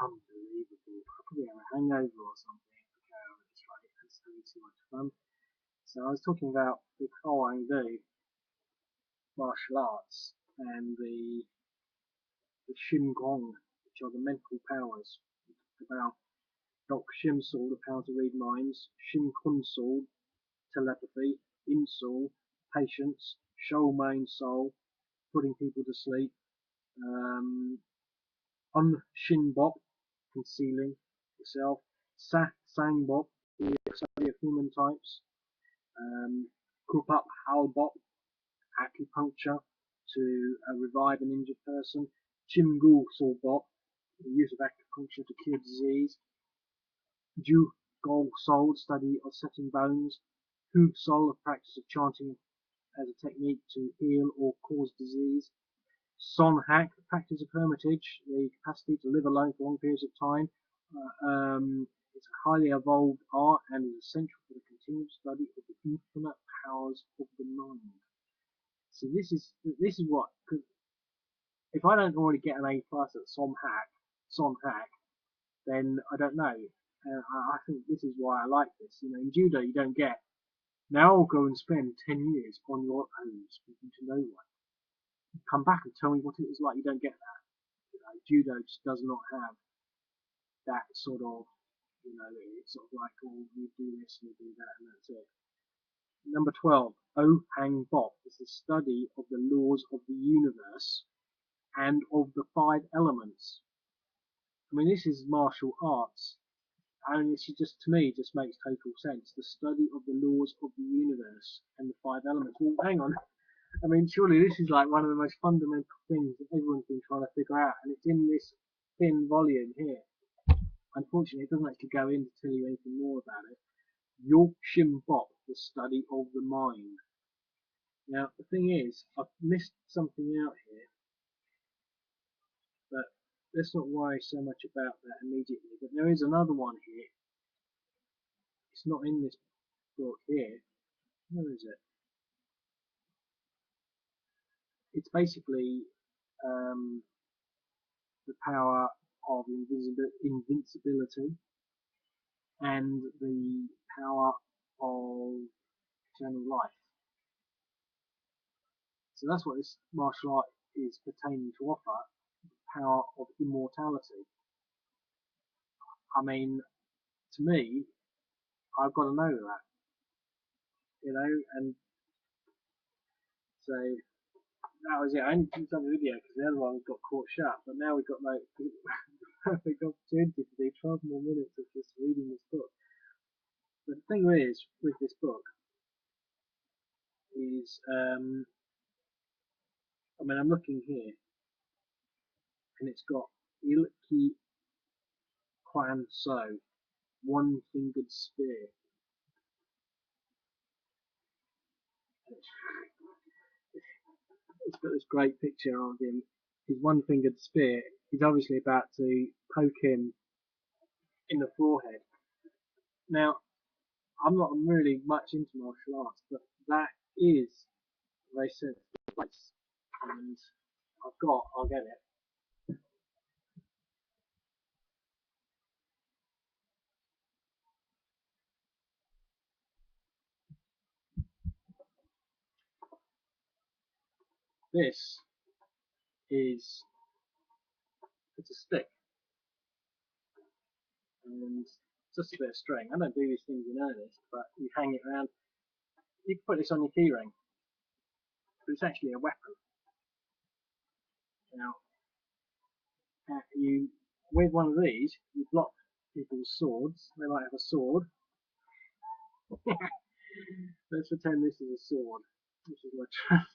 unbelievable. I probably have a hangover or something if I carry on at this rate. It's really too much fun. So I was talking about the Hwang Do martial arts and the Shin Gong, which are the mental powers. About Dok Shim Sul, the power to read minds, Shin Kun Sul, telepathy, In Sul, patience, Shou Main Soul, putting people to sleep, Un Shin Bop, concealing yourself, Sa Sang Bop, the study of human types, Kupup Hal Bop, acupuncture to revive an injured person, Chimgu Sul Bop, the use of acupuncture to cure disease, Ju Gol Sol, study of setting bones, Hu Sol, a practice of chanting as a technique to heal or cause disease, Son Hak, the practice of hermitage, the capacity to live alone for long periods of time. It's a highly evolved art and is essential for the continued study of the infinite powers of the mind. So this is what, cause if I don't already get an A plus at Son Hak, then I don't know. I think this is why I like this. You know, in judo you don't get. Now I'll go and spend 10 years on your own, speaking to no one. Come back and tell me what it was like. You don't get that. You know, judo just does not have that sort of, it's sort of like, oh, you do this and you do that and that's it. Number 12, O Hang Bop is the study of the laws of the universe and of the five elements. I mean, this is martial arts, and this just, to me, just makes total sense. The study of the laws of the universe and the five elements. Well, hang on. I mean, surely this is like one of the most fundamental things that everyone's been trying to figure out, and it's in this thin volume here. Unfortunately, it doesn't actually go in to tell you anything more about it. York Shim Bop, the study of the mind. Now, the thing is, I've missed something out here, but let's not worry so much about that immediately. But there is another one here. It's not in this book here. Where is it? It's basically the power of invincibility and the power of eternal life. So that's what this martial art is pertaining to offer, the power of immortality. I mean, to me, I've got to know that, and so that was it. I only did some video because the other one got caught shut, but now we've got like perfect opportunity to do 12 more minutes of just reading this book. But the thing is, with this book, is, I mean, I'm looking here, and it's got Ilki Kwan So, one-fingered spear. It's got this great picture of him, his one-fingered spear. He's obviously about to poke him in the forehead. Now, I'm not really much into martial arts, but that is a very sensitive place, and I'll get it. This is, it's a stick, and just a bit of string. I don't do these things in earnest, but you hang it around. You can put this on your keyring, but it's actually a weapon. Now, you with one of these, you block people's swords. They might have a sword. Let's pretend this is a sword. This is my trap.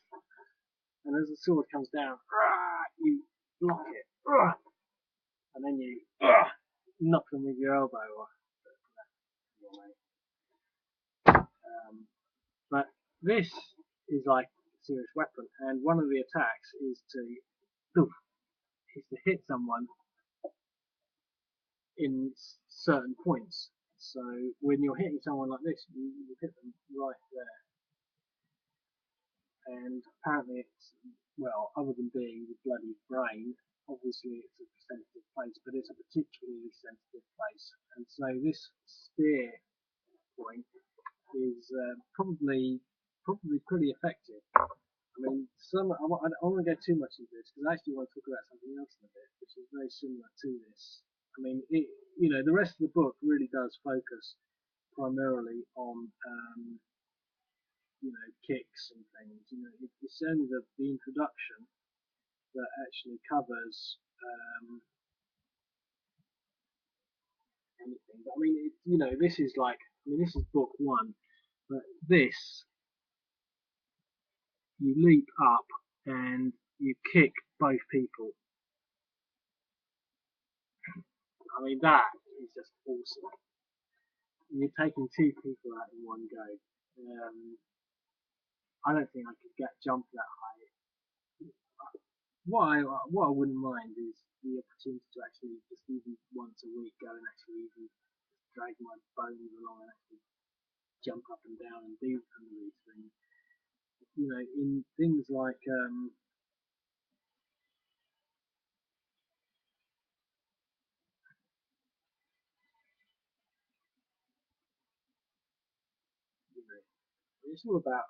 And as the sword comes down, you block it, and then you knock them with your elbow off. But this is like a serious weapon, and one of the attacks is to hit someone in certain points. So when you're hitting someone like this, you hit them right there. And apparently it's, well, other than being the bloody brain, obviously it's a sensitive place, but it's a particularly sensitive place. And so this spear point is probably pretty effective. I mean, I don't want to go too much into this because I actually want to talk about something else in a bit, which is very similar to this. I mean, the rest of the book really does focus primarily on kicks and things. It's only the introduction that actually covers anything. But I mean, this is this is book one, but this you leap up and you kick both people. I mean, that is just awesome. You're taking two people out in one go. I don't think I could jump that high. What I wouldn't mind is the opportunity to actually just even once a week go and actually even drag my bones along and actually jump up and down and do some of these things. In things like it's all about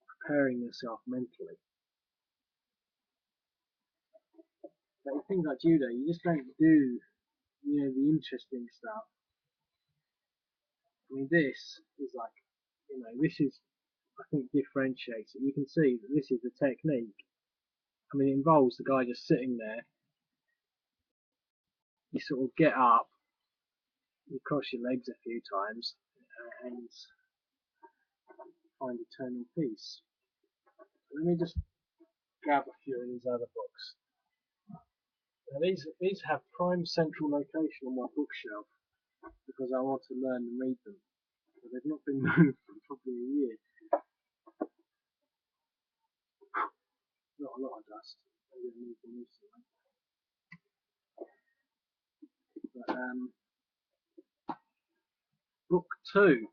preparing yourself mentally. But in things like judo, you just don't do the interesting stuff. I mean, this is this is I think differentiates it. You can see that this is the technique. I mean, it involves the guy just sitting there. You sort of get up, you cross your legs a few times, and find eternal peace. Let me just grab a few of these other books. Now these have prime central location on my bookshelf because I want to learn and read them. But they've not been moved for probably a year. Not a lot of dust. Maybe I moved them recently. But book two,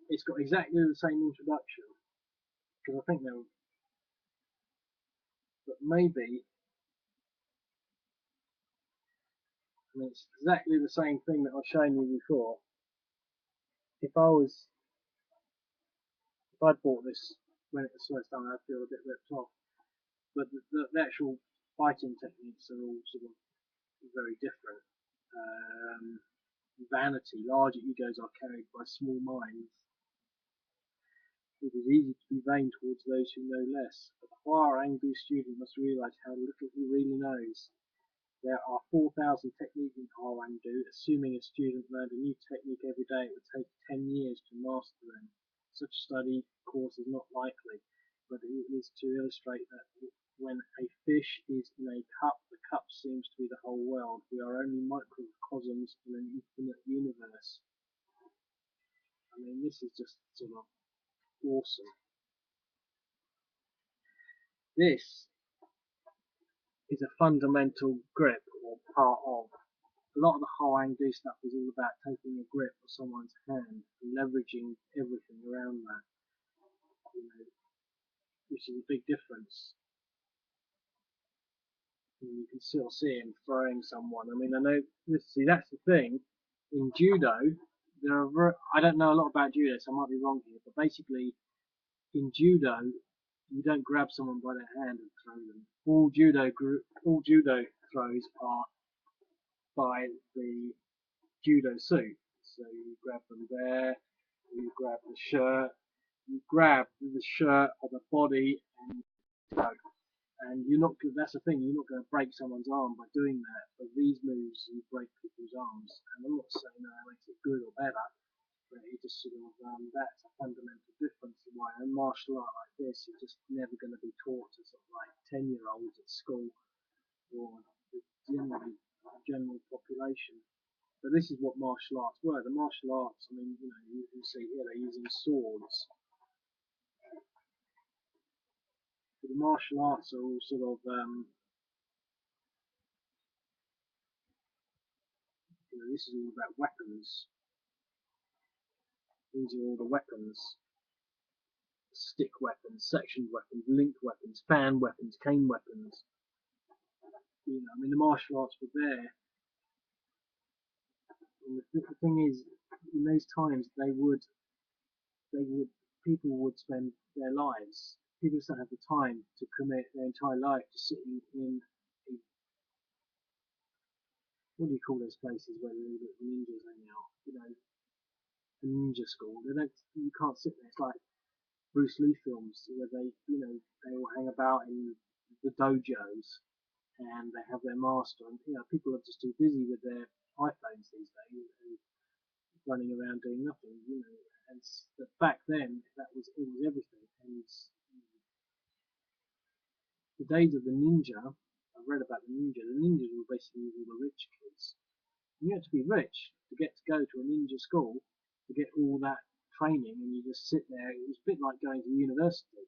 it's got exactly the same introduction because I think they're, but maybe I mean, it's exactly the same thing that I've shown you before. If I'd bought this when it was first done, I'd feel a bit ripped off. But the actual fighting techniques are all sort of very different. Vanity, larger egos are carried by small minds. It is easy to be vain towards those who know less. But the Hwarangbu student must realize how little he really knows. There are 4,000 techniques in Hwarangbu. Assuming a student learned a new technique every day, it would take 10 years to master them. Such a study course is not likely, but it is to illustrate that when a fish is in a cup, the cup seems to be the whole world. We are only microcosms in an infinite universe. I mean, this is just sort of awesome. This is a fundamental grip or part of. A lot of the Hwarangbu stuff is all about taking a grip of someone's hand and leveraging everything around that, which is a big difference. You can still see him throwing someone. I mean, I know. See, that's the thing. In judo, I don't know a lot about judo, so I might be wrong here, but basically, in judo, you don't grab someone by their hand and throw them. All judo throws are by the judo suit. So you grab them there, you grab the shirt, you grab the shirt or the body and go. And you're not. That's the thing. You're not going to break someone's arm by doing that. But these moves, you break people's arms. And I'm not saying that makes it good or better, but it just sort of that's a fundamental difference in why a martial art like this is just never going to be taught to sort of like 10-year-olds at school or the general population. But this is what martial arts were. The martial arts, I mean, you can see here they're using swords. But the martial arts are all sort of, this is all about weapons. These are all the weapons. Stick weapons, sectioned weapons, linked weapons, fan weapons, cane weapons. I mean, the martial arts were there. And the thing is, in those times, people would spend their lives. People just don't have the time to commit their entire life to sitting in what do you call those places where the ninjas hang out? A ninja school. They don't. You can't sit there. It's like Bruce Lee films where they all hang about in the dojos and they have their master. And people are just too busy with their iPhones these days and running around doing nothing. And but back then it was everything. And the days of the ninja, I've read about the ninja. The ninjas were basically all the rich kids. You had to be rich to get to go to a ninja school to get all that training, and you just sit there. It was a bit like going to university.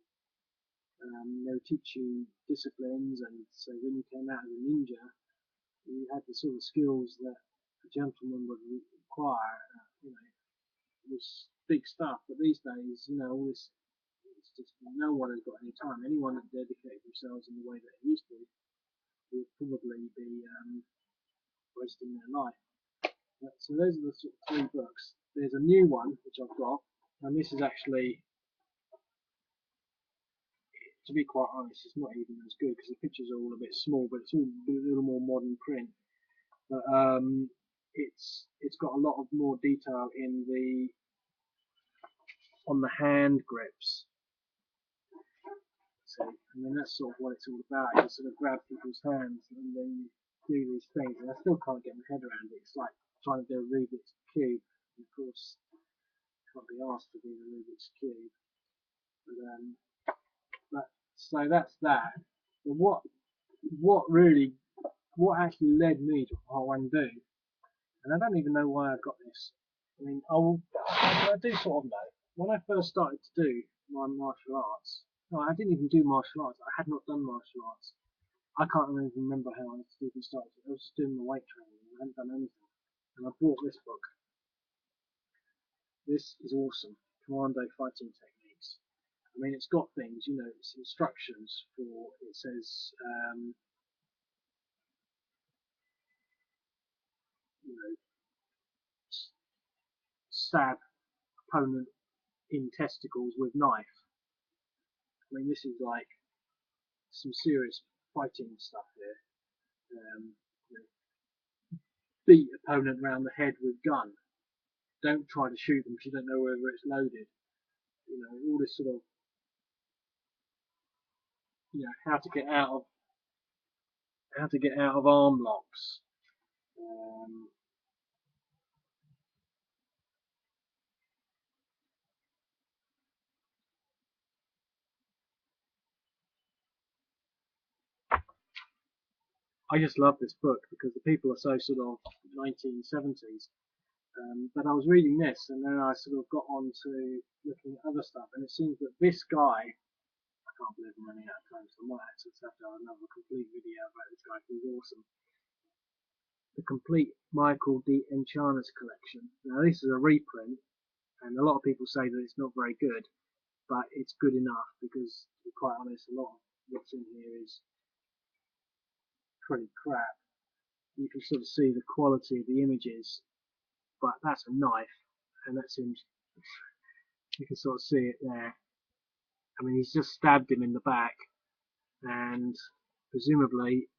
They would teach you disciplines, and so when you came out as a ninja, you had the sort of skills that a gentleman would require. It was big stuff. But these days, all this, it's just no one has got any time. Anyone that dedicated themselves in the way that they used to would probably be wasting their life. So those are the sort of three books. There's a new one which I've got, and this is actually, to be quite honest, it's not even as good because the pictures are all a bit small, but it's all a little more modern print. But it's got a lot of more detail on the hand grips. So I mean that's sort of what it's all about. You sort of grab people's hands and then do these things, and I still can't get my head around it. It's like trying to do a Rubik's cube. And of course, can't be asked to do the Rubik's cube. But so that's that. But what actually led me to Hwangdu, and I don't even know why I got this. I mean, I do sort of know. When I first started to do my martial arts, no, I didn't even do martial arts. I had not done martial arts. I can't even remember how I even started. I was just doing the weight training. I hadn't done anything. And I bought this book. This is awesome. Commando Fighting Techniques. I mean, it's got things, it's instructions for, it says, you know, stab opponent in testicles with knife. I mean, this is like some serious fighting stuff here. You know, beat opponent around the head with gun. Don't try to shoot them because you don't know whether it's loaded. All this sort of, how to get out of arm locks. Um, I just love this book because the people are so sort of 1970s. But I was reading this and then I sort of got on to looking at other stuff, and it seems that this guy, I can't believe I'm running out of time, so I might actually have to have another complete video about this guy. He's awesome. The complete Michael D. Enchanus collection. Now this is a reprint, and a lot of people say that it's not very good, but it's good enough because, to be quite honest, a lot of what's in here is pretty crap. You can sort of see the quality of the images, but that's a knife, and that's in. You can sort of see it there. I mean, he's just stabbed him in the back, and presumably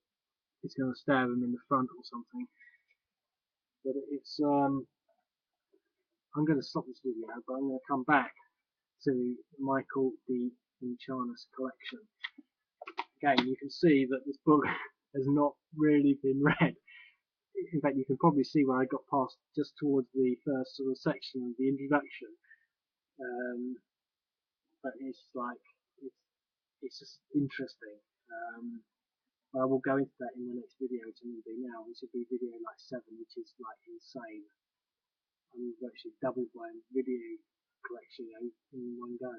he's going to stab him in the front or something. But I'm going to stop this video, but I'm going to come back to Michael D. Enchanus collection. Again, you can see that this book has not really been read. In fact, you can probably see where I got past just towards the first sort of section of the introduction. But it's just interesting. I will go into that in the next video, which I'm going to do now. This will be video like 7, which is like insane. I'm actually doubled my video collection in one go.